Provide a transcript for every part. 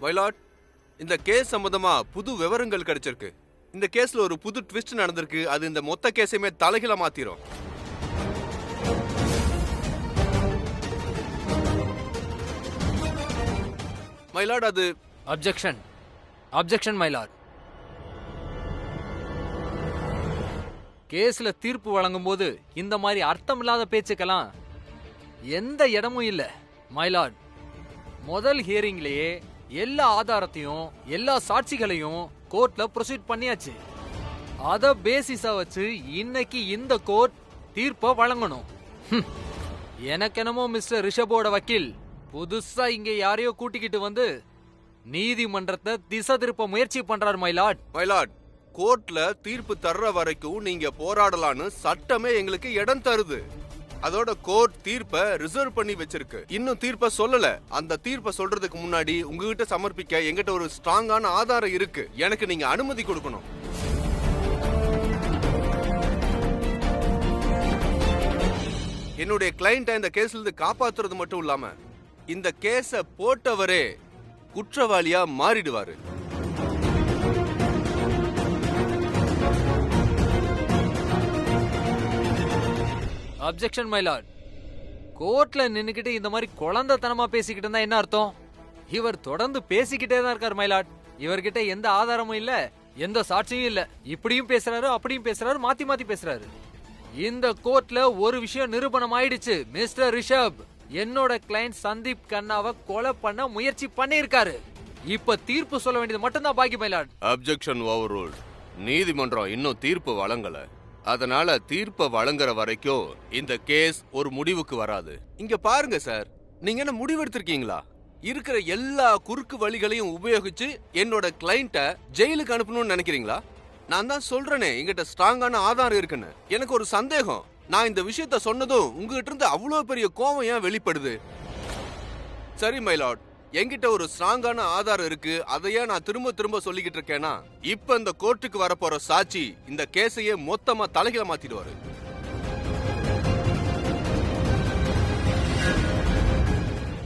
வயலாட், இந்த கேஸ் சம்பந்தமா புது விவரங்கள் கிடைச்சிருக்கு. இந்த கேஸ்ல ஒரு புது ட்விஸ்ட் நடந்திருக்கு. அது இந்த மொத்த கேஸையுமே தலைகீழ மாத்திரும். மயிலாட், அது அப்ஜெக்ஷன் அப்ஜெக்ஷன் மயிலாட். கேஸ்ல தீர்ப்பு வழங்கும் போது இந்த மாதிரி அர்த்தமில்லாத பேச்சுக்கெல்லாம் எந்த இடமும் இல்ல மயிலாட். முதல் ஹியரிங்லயே எல்லா ஆதாரத்தையும் எல்லா சாட்சிகளையும் கோர்ட்ல ப்ரொசீட் பண்ணியாச்சு. அத பேசிஸா வச்சு இன்னைக்கு இந்த கோர்ட் தீர்ப்ப வழங்கணும். எனக்கு என்னமோ மிஸ்டர் ரிஷபோட வக்கீல் புதுசா இங்க யாரையோ கூட்டிக்கிட்டு வந்து நீதிமன்றத்தை திசை திருப்ப முயற்சி பண்றார் மயிலாட். மயிலாட், கோர்ட்ல தீர்ப்பு தர்ற வரைக்கும் நீங்க போராடலான்னு சட்டமே எங்களுக்கு இடம் தருது. அதோட கோர்ட் தீர்ப்பை ரிசர்வ் பண்ணி வச்சிருக்கு. இன்னும் தீர்ப்பை சொல்லல. அந்த தீர்ப்பை சொல்றதுக்கு முன்னாடி உங்ககிட்ட சமர்ப்பிக்க எங்கிட்ட ஒரு ஸ்ட்ராங்கான ஆதாரம் இருக்கு. எனக்கு நீங்க அனுமதி கொடுக்கணும். என்னுடைய கிளையண்ட்டை இந்த கேஸ்ல இருந்து காப்பாத்துறது மட்டும் இல்லாம இந்த கேஸ போட்டவரே குற்றவாளியா மாறிடுவாரு. அப்ஜெக்ஷன் மயிலாட். கோர்ட்ல நின்னுக்கிட்டு இந்த மாதிரி குழந்தைத்தனமா பேசிக்கிட்டு இருந்தா என்ன அர்த்தம்? இவர் தொடர்ந்து பேசிக்கிட்டே தான் இருக்கார் மயிலாட். இவர்கிட்ட எந்த ஆதாரமும் இல்ல, எந்த சாட்சியும் இல்ல. இப்படியும் பேசுறாரு, அப்படியும் பேசுறாரு, மாத்தி மாத்தி பேசுறாரு. இந்த கோர்ட்ல ஒரு விஷயம் நிரூபணம் ஆயிடுச்சு. மிஸ்டர் ரிஷப் என்னோட கிளையண்ட் சந்தீப் கண்ணாவை கொலை பண்ண முயற்சி பண்ணியிருக்காரு. இப்ப தீர்ப்பு சொல்ல வேண்டியது மட்டும்தான் பாக்கி மயிலாட். Objection over ruled. நீதிமன்றம் இன்னும் தீர்ப்பு வழங்கல. அதனால தீர்ப்பை வழங்குற வரைக்கும் இந்த கேஸ் ஒரு முடிவுக்கு வராது. இங்க பாருங்க சார், நீங்க என்ன முடிவு எடுத்திருக்கீங்களா? இருக்கிற எல்லா குறுக்கு வழிகளையும் உபயோகிச்சு என்னோட கிளையண்ட்டை ஜெயிலுக்கு அனுப்பணும்னு நினைக்கிறீங்களா? நான் தான் சொல்றேனே, எங்கிட்ட ஸ்ட்ராங்கான ஆதாரம் இருக்குன்னு. எனக்கு ஒரு சந்தேகம். நான் இந்த விஷயத்த சொன்னதும் உங்ககிட்ட இருந்து அவ்வளவு பெரிய கோவம் ஏன் வெளிப்படுது? சரி மயிலாட், என்கிட்ட ஒரு ஸ்ட்ராங்கான ஆதாரம் இருக்கு. அதையே நான் திரும்ப திரும்ப சொல்லிக்கிட்டு இருக்கேன்னா, இப்ப இந்த கோர்ட்டுக்கு வரப்போற சாட்சி இந்த கேஸையே மொத்தமா தலைகீழ மாத்திடுவாரு.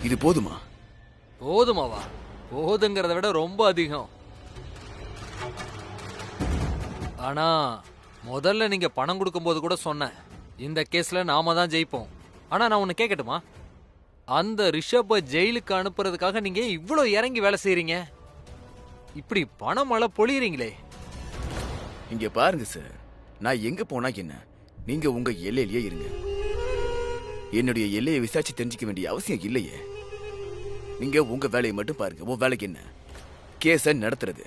இது போதுமா? போதுமாவா? போதுங்கிறத விட ரொம்ப அதிகம். ஆனா முதல்ல நீங்க பணம் கொடுக்கும் போது கூட சொன்னேன், இந்த கேஸ்ல நாம தான் ஜெயிப்போம். ஆனா நான் ஒன்னு கேட்கட்டுமா? அந்த ரிஷப ஜெயிலுக்கு அனுப்புறதுக்காக நீங்க இவ்வளவு இறங்கி வேலை செய்றீங்க, இப்படி பணம் மழை பொழியறீங்களே. இங்க பாருங்க சார், நான் எங்க போனா என்ன, நீங்க உங்க எல்லையிலேயே இருங்க. என்னுடைய எல்லையை விசாரிச்சு தெரிஞ்சுக்க வேண்டிய அவசியம் இல்லையே. நீங்க உங்க வேலையை மட்டும் பாருங்க. உன் வேலைக்கு என்ன? கேஸ நடத்துறது.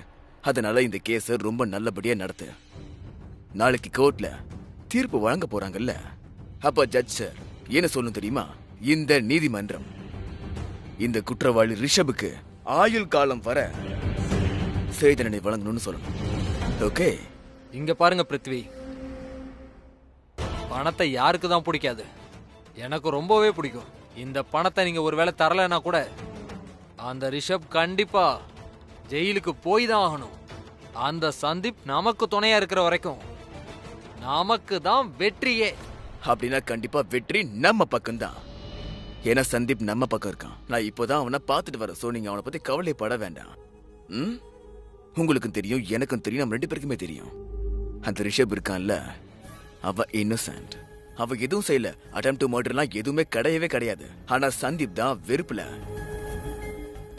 அதனால இந்த கேஸ ரொம்ப நல்லபடியா நடத்து. நாளைக்கு கோர்ட்ல தீர்ப்பு வழங்க போறாங்கல்ல, அப்ப ஜட்ஜ் சார் என்ன சொல்லணும் தெரியுமா? இந்த நீதிமன்றம் இந்த குற்றவாளி ரிஷபுக்கு ஆயுள் காலம் வர சிறை தண்டனை வழங்கணும்னு சொல்லணும். ஓகே? இங்க பாருங்க பிருத்வி, பணத்தை யாருக்கு தான் பிடிக்காது? எனக்கு ரொம்பவே பிடிக்கும். இந்த பணத்தை நீங்க ஒருவேளை தரலன்னா கூட அந்த ரிஷப் கண்டிப்பா ஜெயிலுக்கு போய் தான் ஆகணும். அந்த சந்தீப் நமக்கு துணையா இருக்கிற வரைக்கும் நமக்கு தான் வெற்றியே. அப்படின்னா கண்டிப்பா வெற்றி நம்ம பக்கம் தான். ஏன்னா சந்தீப் நம்ம பக்கம் இருக்கான். நான் இப்போதான் அவனை பார்த்துட்டு வரேன். சோ நீங்க அவனை பத்தி கவலைப்பட வேண்டாம். உங்களுக்கும் தெரியும், எனக்கும் தெரியும், நம்ம 2 பேருக்குமே தெரியும். அந்த ரிஷப் இருக்கான்ல, அவ இன்னோசென்ட். அவ எதுவும் செய்யல. அட்டெம்ப்ட் டு மர்டர்லாம் எதுவுமே கிடையவே கிடையாது. ஆனா சந்தீப் தான் வெறுப்புல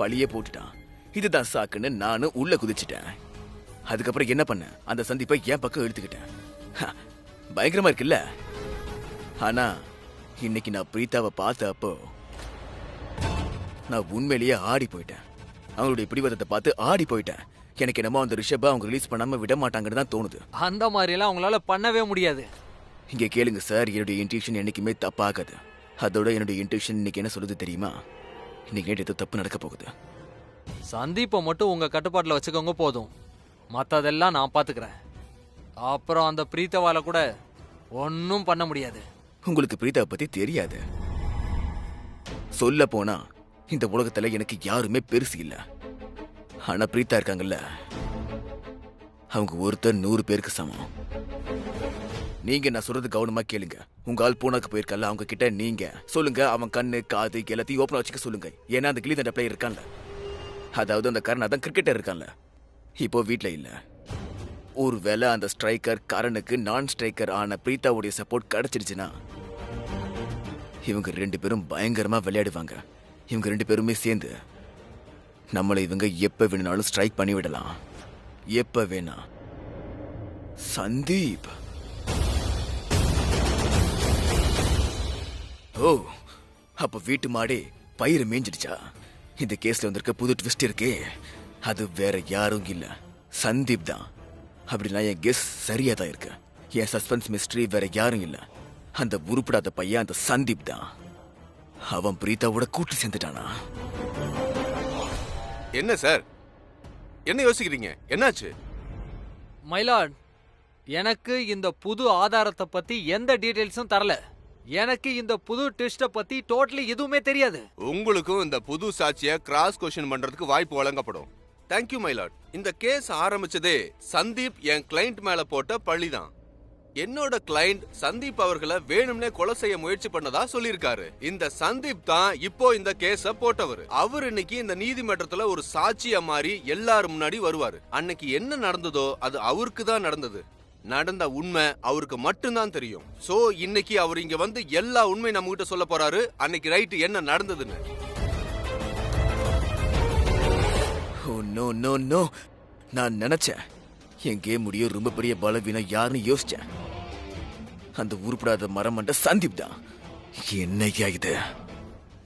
பழியே போட்டுட்டான். இதுதான் சாக்குன்னு நானும் உள்ள குதிச்சிட்டேன். அதுக்கப்புறம் என்ன பண்ண, அந்த சந்தீப்பை என் பக்கம் இழுத்துக்கிட்டேன். பயங்கரமா இருக்குல்ல? ஆனா இன்னைக்கு நான் பிரீத்தாவை பார்த்த அப்போ நான் உண்மையிலேயே ஆடி போயிட்டேன். அவங்களுடைய பிடிவாதத்தை பார்த்து ஆடி போயிட்டேன். எனக்கு என்னமோ அந்த ரிஷபை அவங்க ரிலீஸ் பண்ணாம விட மாட்டாங்கன்னு தான் தோணுது. அந்த மாதிரி எல்லாம் அவங்களால பண்ணவே முடியாது. இங்க கேளுங்க சார், என்னுடைய இன்ட்யூஷன் என்னைக்குமே தப்பாகாது. அதோட என்னுடைய இன்ட்யூஷன் இன்னைக்கு என்ன சொல்லுது தெரியுமா? இன்னைக்கு ஏதோ தப்பு நடக்க போகுது. சந்தீப்பை மட்டும் உங்க கட்டுப்பாட்டுல வச்சுக்கோங்க போதும். மத்ததெல்லாம் நான் பாத்துக்கிறேன். அப்புறம் அந்த பிரீத்தவால கூட ஒன்னும் பண்ண முடியாது. உங்களுக்கு பிரீத்தாவை பத்தி தெரியாது. சொல்ல போனா இந்த உலகத்துல எனக்கு யாருமே பெருசு இல்ல. ஆனா பிரீத்தா இருக்காங்கல்ல, அவங்க ஒருத்தர் 100 பேருக்கு சமம். நீங்க நான் சொல்றது கவனமா கேளுங்க. உங்க ஆள் பூனாக்கு போயிருக்கல, அவங்க கிட்ட நீங்க சொல்லுங்க அவன் கண்ணு காது எல்லாத்தையும் ஓப்பனா வச்சுக்க சொல்லுங்க. ஏன்னா அந்த கிளி தண்ட பிளேயர் இருக்கான்ல, அதாவது அந்த கரண் அதான் கிரிக்கெட்டர் இருக்கான்ல, இப்போ வீட்ல இல்ல. ஒருவேளை அந்த ஸ்ட்ரைக்கர் கரனுக்கு நான் ஸ்ட்ரைக்கர் ஆன பிரீதாவுடைய சப்போர்ட் கிடைச்சிருச்சுன்னா இவங்க 2 பேரும் பயங்கரமா விளையாடுவாங்க. இவங்க 2 பேருமே சேர்ந்து நம்மளை இவங்க எப்ப வேணும்னாலும் ஸ்ட்ரைக் பண்ணி விடலாம். எப்ப வேணா. சந்தீப், ஓ, அப்ப வீட்டு மாடே பயிர் மேய்ஞ்சிடுச்சா? இந்த கேஸ்ல வந்திருக்க புது ட்விஸ்ட் இருக்கே, அது வேற யாரும் இல்ல, சந்தீப் தான். அப்படின்னா என் கெஸ் சரியா தான் இருக்கு. என் சஸ்பென்ஸ் மிஸ்ட்ரி வேற யாரும் இல்ல, அந்த உருப்படாத பையன் அந்த சந்தீப் தான். அவன் பிரீதாவோட கூட்டு சேர்ந்துட்டானா? என்ன சார், என்ன யோசிக்கிறீங்க? என்னாச்சு? மைலாட், எனக்கு இந்த புது ஆதாரத்தை பத்தி எந்த டீடைல்ஸும் தரல. எனக்கு இந்த புது ட்விஸ்ட பத்தி டோட்டலி எதுவுமே தெரியாது. உங்களுக்கும் இந்த புது சாட்சிய கிராஸ் கொஸ்டின் பண்றதுக்கு வாய்ப்பு வழங்கப்படும். Thank you myeloid. இந்த கேஸ் ஆரம்பிச்சதே சந்தீப் என் கிளைண்ட் மேல போட்ட பழிதான். என்னோட கிளைண்ட் சந்தீப் அவர்களை வேணும்னே கொலை செய்ய முயற்சி பண்ணதா சொல்லியிருக்காரு. இந்த சந்தீப் தான் இப்போ இந்த கேஸ போட்டவர். அவர் இன்னைக்கு இந்த நீதிமன்றத்துல ஒரு சாட்சியா மாறி எல்லாரும் முன்னாடி வருவாரு. அன்னைக்கு என்ன நடந்ததோ அது அவருக்கு தான் நடந்தது. நடந்த உண்மை அவருக்கு மட்டும்தான் தெரியும். சோ இன்னைக்கு அவர் இங்க வந்து எல்லா உண்மை நம்ம கிட்ட சொல்ல போறாரு, அன்னைக்கு ரைட் என்ன நடந்ததுன்னு. ஓ நோ நோ நோ, நான் நினைச்சேன் என் கேம் முடிய ரொம்ப பெரிய பலவீனம் யாருன்னு யோசிச்சேன். அந்த உருப்படாத மரமண்ட சந்தீப் தான். என்னையா இது?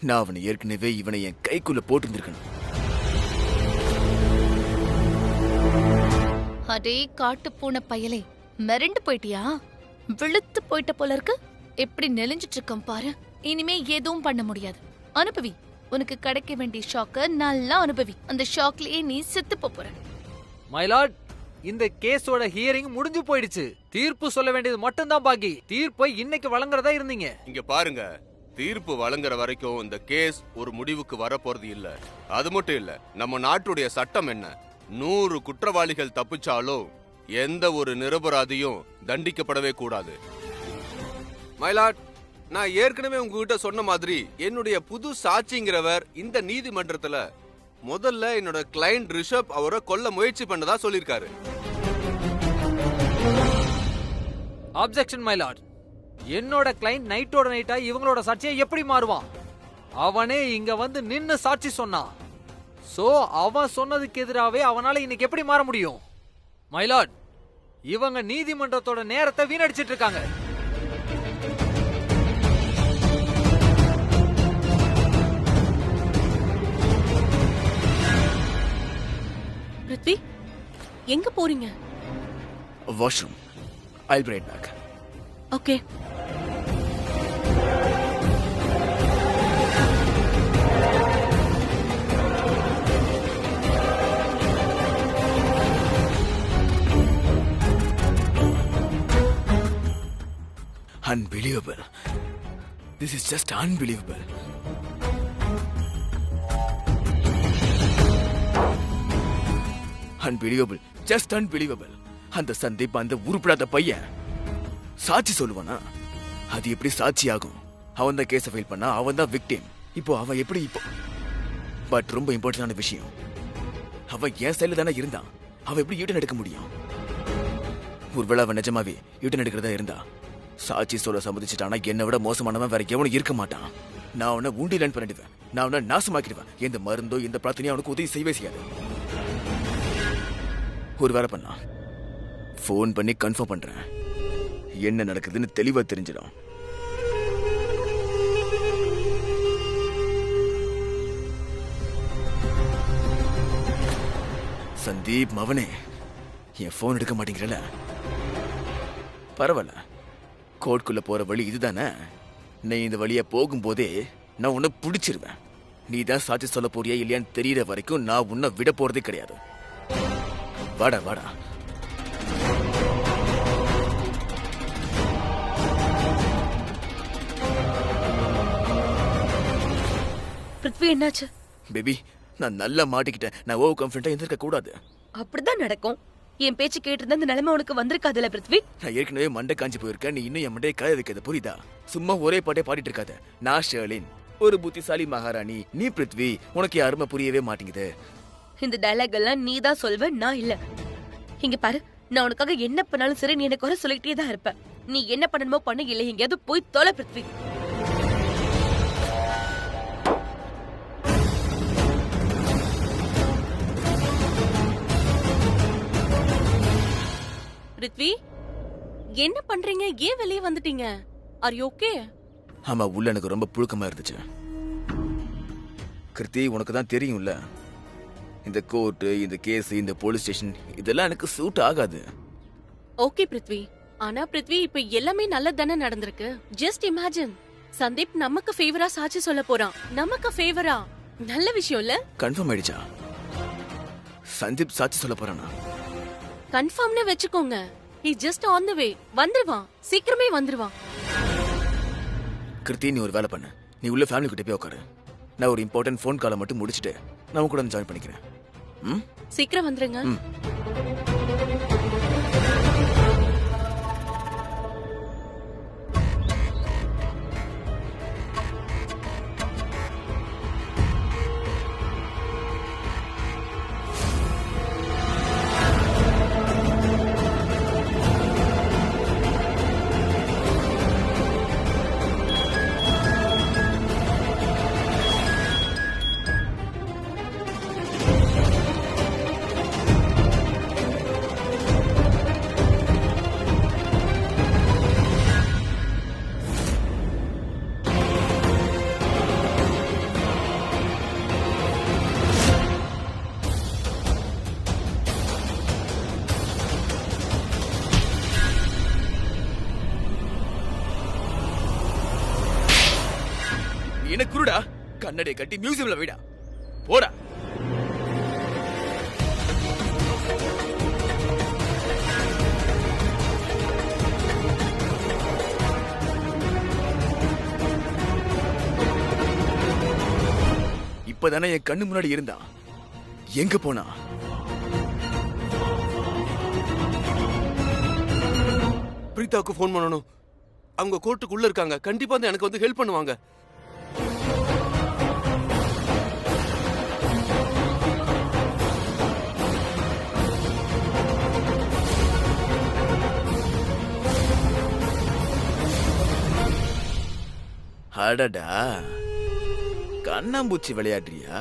நான் அவனை ஏற்கனவே இவனை என் கைக்குள்ள போட்டுருந்திருக்கணும். அடே காட்டு பூனை பயலே, மிரண்டு போயிட்டியா? விழுத்து போயிட்ட போல இருக்கு. எப்படி நெளிஞ்சிட்டு இருக்கோம் பாரு. இனிமே எதுவும் பண்ண முடியாது. அனுபவி, உனக்கு கிடைக்க வேண்டிய ஷாக்க நல்லா அனுபவி. அந்த ஷாக்லயே நீ செத்து போற. மைலாட், இந்த கேஸோட ஹியரிங் முடிஞ்சு போயிடுச்சு. தீர்ப்பு சொல்ல வேண்டியது மட்டும்தான் பாக்கி. தீர்ப்பை இன்னைக்கு வழங்குறதா இருந்தீங்க. இங்க பாருங்க, தீர்ப்பு வழங்குற வரைக்கும் இந்த கேஸ் ஒரு முடிவுக்கு வரப்போறது இல்ல. அது மட்டும் இல்ல, நம்ம நாட்டுடைய சட்டம் என்ன, 100 குற்றவாளிகள் தப்பிச்சாலும் எந்த ஒரு நிரபராதியும் தண்டிக்கப்படவே கூடாது. மைலாட், நான் ஏற்கனவே உங்ககிட்ட சொன்ன மாதிரி என்னுடைய புது சாட்சிங்கிறவர் இந்த நீதிமன்றத்துல முதல்ல என்னோட கிளைண்ட் ரிஷப் அவரை கொல்ல முயற்சி பண்ணதா சொல்லிருக்காரு. Objection myeloid. என்னோட கிளைண்ட் நைட்டோட நைட்டா இவங்களோட சாட்சியை எப்படி மாறுவான்? அவனே இங்க வந்து நின்னு சாட்சி சொன்னான். சோ அவன் சொன்னதுக்கு எதிராவே அவனால இன்னைக்கு எப்படி மாற முடியும்? மைலாட், இவங்க நீதிமன்றத்தோட நேரத்தை வீணடிச்சிட்டு இருக்காங்க. பிருத்வி, எங்க போறீங்க? Washroom. I'll be right back. Okay. Unbelievable. This is just unbelievable. Unbelievable. Just unbelievable. அந்த சந்தீப், அந்த உருப்படாத பையன் சாட்சி சொல்லுவானா? அது எப்படி சாட்சி ஆகும்? அவன் தான் கேஸை ஃபைல் பண்ணா, அவன் தான் விக்டிம். இப்போ அவன் எப்படி இப்போ? பட் ரொம்ப இம்பார்ட்டன்டான விஷயம், அவன் என் சைடுல தானே இருந்தான். அவன் எப்படி யூட்டன் எடுக்க முடியும்? ஒருவேளை அவன் நிஜமாவே யூட்டன் எடுக்கிறதா இருந்தா சாட்சி சொல்ல சம்மதிச்சிட்டானா என்னை விட மோசமானவன் வேற எவனும் இருக்க மாட்டான். நான் அவனை ஊண்டிலன் பண்ணிடுவேன். நான் அவனை நாசமாக்கிடுவேன். எந்த மருந்தோ எந்த பிரார்த்தனையோ அவனுக்கு உதவி செய்யவே செய்யாது. ஒரு வேலை பண்ணா, ஃபோன் பண்ணி கன்ஃபார்ம் பண்றேன். என்ன நடக்குதுன்னு தெளிவா தெரிஞ்சிடும். சந்தீப் மவனே, என் போன் எடுக்க மாட்டேங்கிறல? பரவாயில்ல, கோர்ட்டுக்குள்ள போற வழி இதுதானே. நீ இந்த வழியா போகும்போதே நான் உன்னை பிடிச்சிருவேன். நீ தான் சாட்சி சொல்ல போறியா இல்லையான்னு தெரியற வரைக்கும் நான் உன்னை விட போறதே கிடையாது. வாடா வாடா. பிருத்வி, என்னாச்சு? பேபி, நான் நல்லா மாட்டிக்கிட்டேன். நான் ஓவர் கான்ஃபிடென்ட்டா இருந்திருக்க கூடாது. அப்படிதான் நடக்கும். என் பேச்சு கேட்டிருந்தா இந்த நிலைமை உனக்கு வந்திருக்காதுல பிருத்வி. நான் ஏற்கனவே மண்டை காஞ்சி போயிருக்கேன். நீ இன்னும் என் மண்டையை காய வைக்காத, புரியுதா? சும்மா ஒரே பாட்டே பாடிட்டு இருக்காத. நான் ஷர்லின், ஒரு புத்திசாலி மகாராணி. நீ பிருத்வி. உனக்கு யாருமே புரியவே மாட்டேங்குது. இந்த டயலாக் எல்லாம் நீ தான் சொல்வ, நான் இல்ல. இங்க பாரு, நான் உனக்காக என்ன பண்ணாலும் சரி நீ எனக்கு குறை சொல்லிட்டே தான் இருப்ப. நீ என்ன பண்ணணுமோ பண்ண, இல்ல எங்கேயாவது போய் தொலை பிருத்வி. பிருத்வி, என்ன பண்றீங்க? ஏன் வெளியே வந்துட்டீங்க? Are you okay? ஆமா, உள்ள எனக்கு ரொம்ப புழுக்கமா இருந்துச்சு. கிருத்தி, உனக்கு தான் தெரியும்ல, இந்த கோர்ட்டு, இந்த கேஸ், இந்த போலீஸ் ஸ்டேஷன் இதெல்லாம் எனக்கு சூட் ஆகாது. ஓகே பிருத்வி, ஆனா பிருத்வி இப்ப எல்லாமே நல்லது தானே நடந்திருக்கு. ஜஸ்ட் இமேஜின், சந்தீப் நமக்கு ஃபேவரா சாட்சி சொல்ல போறான். நமக்கு ஃபேவரா, நல்ல விஷயம் இல்ல? கன்ஃபார்ம் ஆயிடுச்சா? சந்தீப் சாட்சி சொல்ல போறானா? கன்ஃபார்ம்னு வெச்சுக்கோங்க. ஹி ஜஸ்ட் ஆன் தி வே. வந்துருவான், சீக்கிரமே வந்துருவான். கிருத்தி, நீ ஒரு வேலை பண்ணு. நீ உள்ள ஃபேமிலி கிட்ட போய் உட்காரு. நான் ஒரு இம்பார்ட்டன்ட் ஃபோன் காலை மட்டும் முடிச்சுட்டு நான் உன் கூட வந்து ஜாயின் பண்ணிக்கிறேன். ம், சீக்கிரம் வந்துருங்க. ம். என்ன குருடா, கண்ணடைய கட்டி மியூசியம்ல வைடா. போடா. இப்பதானே என் கண்ணு முன்னாடி இருந்தான். எங்க போனா? பிரீதாவுக்கு ஃபோன் பண்ணணும். அவங்க கோர்ட்டுக்குள்ள இருக்காங்க. கண்டிப்பா வந்து எனக்கு வந்து ஹெல்ப் பண்ணுவாங்க. அடடா, கண்ணாம்பூச்சி விளையாடுறியா?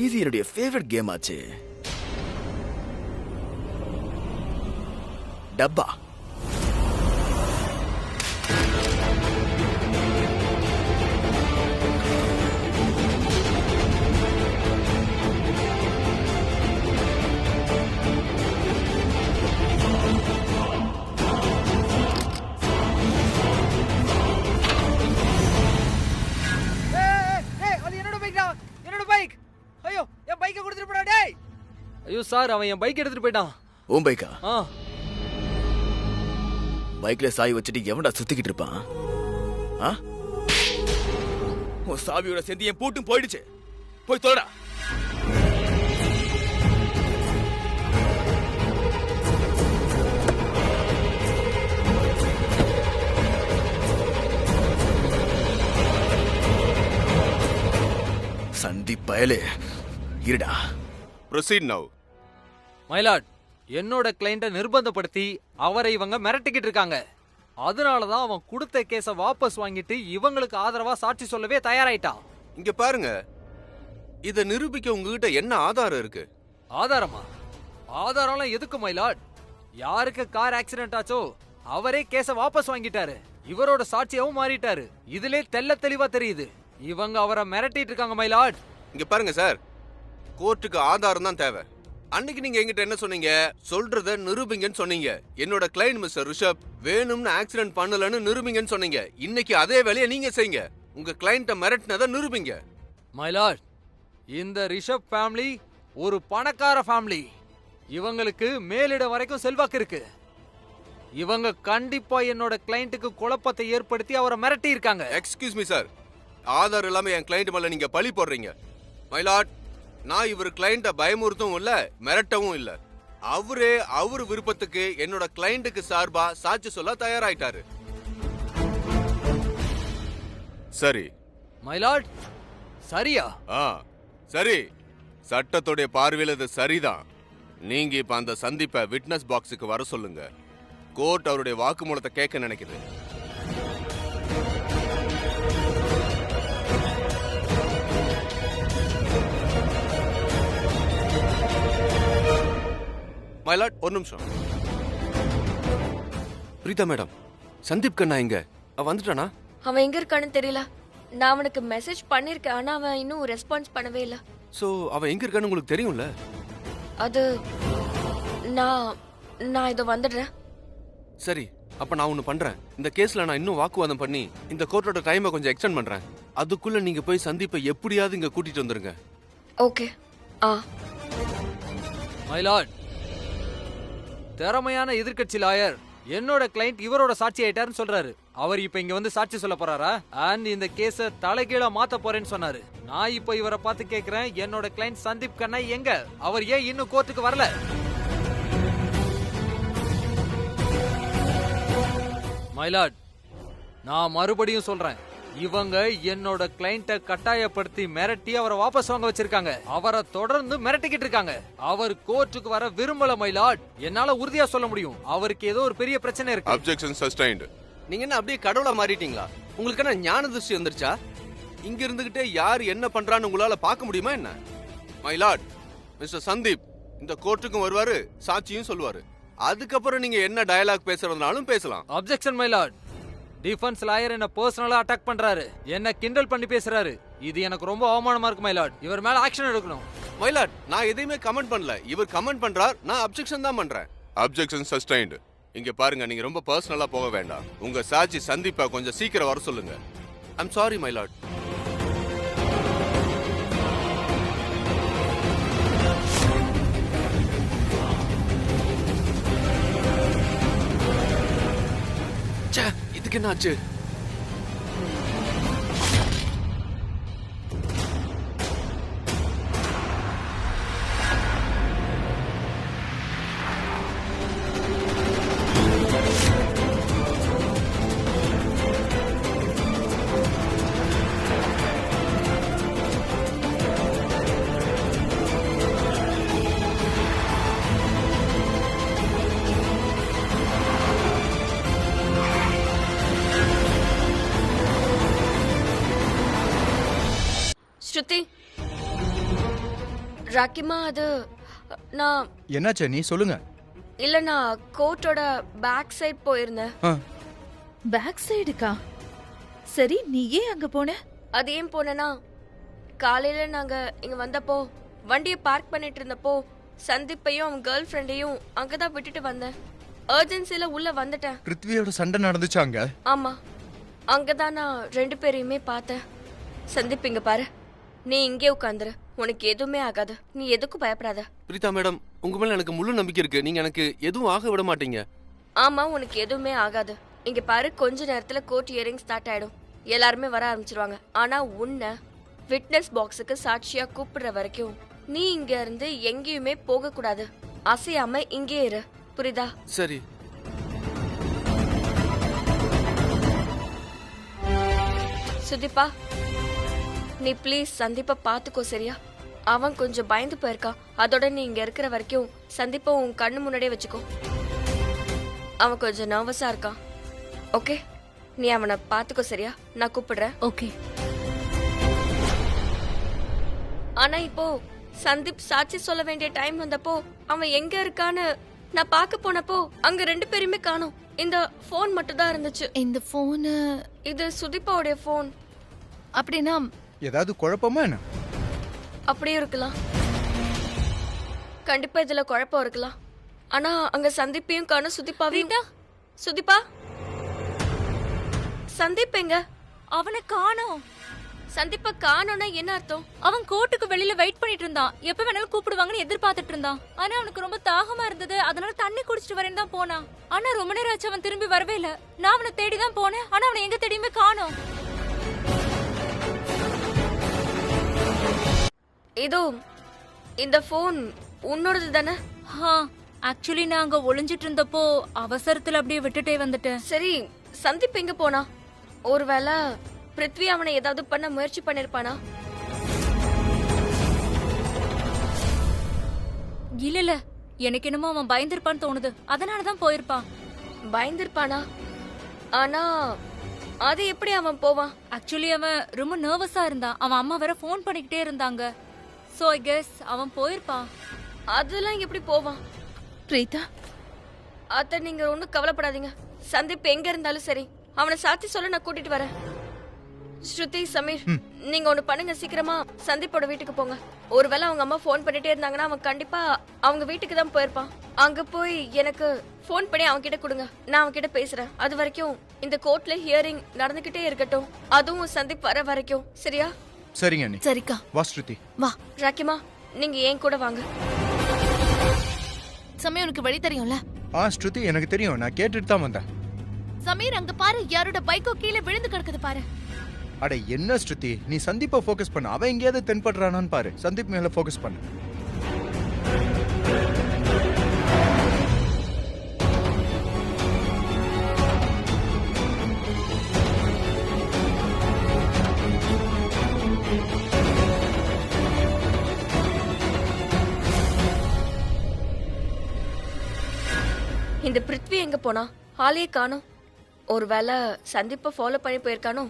இது என்னுடைய ஃபேவரட் கேம் ஆச்சு. டப்பா. ஐயோ சார், அவன் என் பைக் எடுத்துட்டு போயிட்டான். உன் பைக்கா? ஆ, பைக்ல சாய் வச்சுட்டு எவன்டா சுத்திக்கிட்டு இருப்பான்? ஆ? உன் சாவியோட சேர்ந்து என் பூட்டும் போயிடுச்சு. போய் தோடா. சந்தீப் பயலே, இருடா. Proceed now. மைலாட், என்னோட கிளைண்ட்டை நிர்பந்தப்படுத்தி அவரை இவங்க மிரட்டிக்கிட்டு இருக்காங்க. அதனாலதான் அவன் கொடுத்த கேஸ வாபஸ் வாங்கிட்டு இவங்களுக்கு ஆதரவா சாட்சி சொல்லவே தயாராயிட்டான். இங்க பாருங்க, இத நிரூபிக்க உங்ககிட்ட என்ன ஆதாரம் இருக்கு? ஆதாரமா? ஆதாரம்லாம் எதுக்கு மைலாட்? யாருக்கு கார் ஆக்சிடென்ட் ஆச்சோ அவரே கேஸ வாபஸ் வாங்கிட்டாரு. இவரோட சாட்சியாவும் மாறிட்டாரு. இதுல தெள்ள தெளிவா தெரியுது இவங்க அவரை மிரட்டிட்டு இருக்காங்க மைலாட். இங்க பாருங்க சார், கோர்ட்டுக்கு ஆதாரம் தான் தேவை. அன்னைக்கு நீங்க என்கிட்ட என்ன சொன்னீங்க? சொல்றத நிரூபிங்கன்னு சொன்னீங்க. என்னோட கிளைண்ட் மிஸ்டர் ரிஷப் வேணும்னு ஆக்சிடென்ட் பண்ணலன்னு நிரூபிங்கன்னு சொன்னீங்க. இன்னைக்கு அதே வேலையை நீங்க செய்யுங்க. உங்க கிளைண்ட்ட மிரட்டினதை நிரூபிங்க. மைலாட், இந்த ரிஷப் ஃபேமிலி ஒரு பணக்கார ஃபேமிலி. இவங்களுக்கு மேலிடம் வரைக்கும் செல்வாக்கு இருக்கு. இவங்க கண்டிப்பா என்னோட கிளைண்ட்டுக்கு குழப்பத்தை ஏற்படுத்தி அவரை மிரட்டி இருக்காங்க. எக்ஸ்கியூஸ் மீ சார், ஆதாரம் இல்லாம என் கிளைண்ட் மேல நீங்க பழி போடுறீங்க. மைலாட், நான் இவர் கிளைண்ட பயமுறுத்தவும் இல்ல, மிரட்டவும் இல்ல. அவரே அவர் விருப்பத்துக்கு என்னோட கிளைண்ட்டுக்கு சார்பா சாட்சி சொல்ல தயாராயிட்டாரு. சரி மைலாட், சரியா? சரி, சட்டத்துடைய பார்வையில் இது சரிதான். நீங்க இப்ப அந்த சந்திப்பை விட்னஸ் பாக்ஸுக்கு வர சொல்லுங்க. கோர்ட் அவருடைய வாக்குமூலத்தை கேட்க நினைக்குது. மயிலாட், ஒரு நிமிஷம். பிரீதா மேடம், சந்தீப் கண்ணா இங்க வந்துட்டானா? அவன் எங்க இருக்கான்னு தெரியல. நான் அவனுக்கு மெசேஜ் பண்ணிருக்கேன், ஆனா அவன் இன்னும் ரெஸ்பான்ஸ் பண்ணவே இல்ல. சோ அவன் எங்க இருக்கான்னு உங்களுக்கு தெரியும்ல? அது நான் இதோ வந்துடுறேன். சரி, அப்ப நான் ஒண்ணு பண்றேன். இந்த கேஸ்ல நான் இன்னும் வாக்குவாதம் பண்ணி இந்த கோர்ட்டோட டைமை கொஞ்சம் எக்ஸ்டெண்ட் பண்றேன். அதுக்குள்ள நீங்க போய் சந்தீப்பை எப்படியாவது இங்க கூட்டிட்டு வந்துருங்க. ஓகே. மைலாட், திறமையான எதிர்க்கட்சி லாயர் என்னோட கிளைண்ட் இவரோட சாட்சி ஆயிட்டாருன்னு சொல்றாரு. அவர் இப்ப இங்க வந்து சாட்சி சொல்ல போறாரா? அண்ட் இந்த கேஸ தலைகீழா மாத்த போறேன்னு சொன்னாரு. நான் இப்ப இவரை பார்த்து கேக்குறேன், என்னோட கிளைண்ட் சந்தீப் கண்ணா எங்க? அவர் ஏன் இன்னும் கோர்ட்டுக்கு வரல? மைலாட், நான் மறுபடியும் சொல்றேன், இவங்க என்னோட கிளைண்ட கட்டாயப்படுத்தி மிரட்டி அவரை வாபஸ் வாங்க வச்சிருக்காங்க. அவரை தொடர்ந்து மிரட்டிக்கிட்டு இருக்காங்க. அவர் கோர்ட்டுக்கு வர விரும்பல மைலாட். என்னால உறுதியா சொல்ல முடியும், அவருக்கு ஏதோ ஒரு பெரிய பிரச்சனை இருக்கு. Objection sustained. நீங்க என்ன அப்படியே கடவுளா மாறிட்டீங்களா? உங்களுக்கு என்ன ஞான திருஷ்டி வந்துருச்சா? இங்க இருந்துகிட்டே யார் என்ன பண்றான்னு உங்களால பார்க்க முடியுமா என்ன? மைலாட், மிஸ்டர் சந்தீப் இந்த கோர்ட்டுக்கும் வருவாரு, சாட்சியும் சொல்லுவாரு. அதுக்கப்புறம் நீங்க என்ன டயலாக் பேசுறதுனாலும் பேசலாம். Objection myeloid. டிஃபென்ஸ் லாயர் என்ன பர்சனலா அட்டாக் பண்றாரு, என்ன கிண்டல் பண்ணி பேசுறாரு. இது எனக்கு ரொம்ப அவமானமா இருக்கு மைலாட். இவர் மேல ஆக்ஷன் எடுக்கணும். மைலாட், நான் எதையுமே கமெண்ட் பண்ணல. இவர் கமெண்ட் பண்றார், நான் அப்ஜெக்ஷன் தான் பண்றேன். Objection sustained. இங்க பாருங்க, நீங்க ரொம்ப பர்சனலா போக வேண்டாம். உங்க சாட்சி சந்தீப்பா கொஞ்சம் சீக்கிரம் வர சொல்லுங்க. I'm sorry myeloid. இதுக்கு என்ன ஆச்சு? ஸ்ருதி, ராக்கிமா, அது நான் என்னாச்சு நீ சொல்லுங்க. இல்ல, நான் கோர்ட்டோட பேக் சைடு போயிருந்தேன். பேக் சைடுக்கா? சரி, நீ ஏன் அங்க போன? அது ஏன் போனேன்னா, காலையில நாங்க இங்க வந்தப்போ வண்டியை பார்க் பண்ணிட்டு இருந்தப்போ சந்தீப்பையும் அவன் கேர்ள் ஃப்ரெண்டையும் அங்கதான் விட்டுட்டு வந்தேன். அர்ஜென்சில உள்ள வந்துட்டேன். பிருத்வியோட சண்டை நடந்துச்சு அங்க? ஆமா, அங்கதான் நான் 2 பேரையுமே பார்த்தேன். சந்தீப், இங்க பாரு, நீ இங்கே உட்காந்துரு, உனக்கு எதுவுமே ஆகாது, நீ எதுக்கும் பயப்படாத. பிரீதா மேடம், உங்க மேல எனக்கு முழு நம்பிக்கை இருக்கு. நீங்க எனக்கு எதுவும் ஆக விட மாட்டீங்க. ஆமா, உனக்கு எதுவுமே ஆகாது. இங்க பாரு, கொஞ்ச நேரத்துல கோர்ட் ஹியரிங் ஸ்டார்ட் ஆயிடும். எல்லாருமே வர ஆரம்பிச்சிருவாங்க. ஆனா உன்னை விட்னஸ் பாக்ஸுக்கு சாட்சியா கூப்பிடுற வரைக்கும் நீ இங்க இருந்து எங்கேயுமே போக கூடாது. அசையாம இங்கே இரு, புரியுதா? சரி. சுதீப்பா, நீ ப்ளீஸ் சந்தீப்பை பாத்துக்கோ, சரியா? அவன் கொஞ்சம் பயந்து போயிருக்கான். அதோட நீ இங்க இருக்கிற வரைக்கும் சந்தீப்பை உன் கண்ணு முன்னாடியே வச்சுக்கோ. அவன் கொஞ்சம் நர்வஸா இருக்கான். ஓகே, நீ அவனை பாத்துக்கோ, சரியா? நான் கூப்பிடுறேன். ஓகே. ஆனா இப்போ சந்தீப் சாட்சி சொல்ல வேண்டிய டைம் வந்தப்போ அவன் எங்க இருக்கான்னு நான் பார்க்க போனப்போ அங்க 2 பேருமே காணோம். இந்த போன் மட்டும் தான் இருந்துச்சு. இந்த போனு? இது சுதீப்பாவுடைய போன். அப்படின்னா ஏதாவது குழப்பமா என்ன? அப்படியே இருக்கலாம், கண்டிப்பா இதுல குழப்பம் இருக்கலாம். ஆனா அங்க சந்தீப்பையும் காணோம், சுதீப்பாவையும். சுதீப்பா, சந்தீப் எங்க? அவனை காணோம். சந்தீப்பா காணோம்னா என்ன அர்த்தம்? அவன் கோர்ட்டுக்கு வெளியில வெயிட் பண்ணிட்டு இருந்தான். எப்ப வேணாலும் கூப்பிடுவாங்கன்னு எதிர்பார்த்துட்டு இருந்தான். ஆனா அவனுக்கு ரொம்ப தாகமா இருந்தது, அதனால தண்ணி குடிச்சிட்டு வரேன்னு தான் போனான். ஆனா ரொம்ப நேரம் ஆச்சு, அவன் திரும்பி வரவே இல்ல. நான் அவனை தேடி தான் போனேன், ஆனா அவனை எங்க தேடியுமே காணோம். இதோ இந்த போன் உன்னோடது தானே? ஆக்சுவலி நான் அங்க ஒளிஞ்சிட்டு இருந்தப்போ அவசரத்துல அப்படியே விட்டுட்டே வந்துட்டேன். சரி, சந்தீப் எங்க போனா? ஒருவேளை பிருத்வி அவனை ஏதாவது பண்ண முயற்சி பண்ணிருப்பானா? எனக்கு என்னமோ அவன் பயந்திருப்பான்னு தோணுது, அதனாலதான் போயிருப்பான். பயந்திருப்பானா? ஆனா அது எப்படி அவன் போவான்? ஆக்சுவலி அவன் ரொம்ப நர்வஸா இருந்தான். அவன் அம்மா வேற ஃபோன் பண்ணிக்கிட்டே இருந்தாங்க. சோ ஐ கெஸ் அவன் போயிருப்பான். அதெல்லாம் எப்படி போவான்? பிரீதா, அத்தை நீங்க ஒன்னும் கவலைப்படாதீங்க. சந்தீப் எங்க இருந்தாலும் சரி அவனை சாத்தி சொல்ல நான் கூட்டிட்டு வரேன். ஸ்ருதி, சமீர், நீங்க ஒண்ணு பண்ணுங்க, சீக்கிரமா சந்தீப்போட வீட்டுக்கு போங்க. ஒருவேளை அவங்க அம்மா ஃபோன் பண்ணிட்டே இருந்தாங்கன்னா அவன் கண்டிப்பா அவங்க வீட்டுக்கு தான் போயிருப்பான். அங்க போய் எனக்கு ஃபோன் பண்ணி அவன் கிட்ட கொடுங்க, நான் அவன் கிட்ட பேசுறேன். அது வரைக்கும் இந்த கோர்ட்ல ஹியரிங் நடந்துகிட்டே இருக்கட்டும், அதுவும் சந்தீப் வர வரைக்கும். சரியா? சரிங்க அண்ணி. சரிக்கா, வா ஸ்ருதி. வா. ராக்கிமா, நீங்க ஏன் கூட வாங்க. சமீர், உனக்கு வழி தெரியும்ல? ஸ்ருதி எனக்கு தெரியும், நான் கேட்டுட்டு தான் வந்தேன். சமீர், அங்க பாரு, யாரோட பைக்கோ கீழே விழுந்து கிடக்குது பாரு. அட என்ன ஸ்ருதி, நீ சந்தீப்பை ஃபோக்கஸ் பண்ணு. அவன் எங்கேயாவது தென்படுறானான்னு பாரு. சந்தீப் மேல ஃபோக்கஸ் பண்ணு. இந்த பிருத்வி எங்க போனா? ஆளையே காணோம். ஒருவேளை சந்தீப்பை ஃபாலோ பண்ணி போயிருக்கானோ?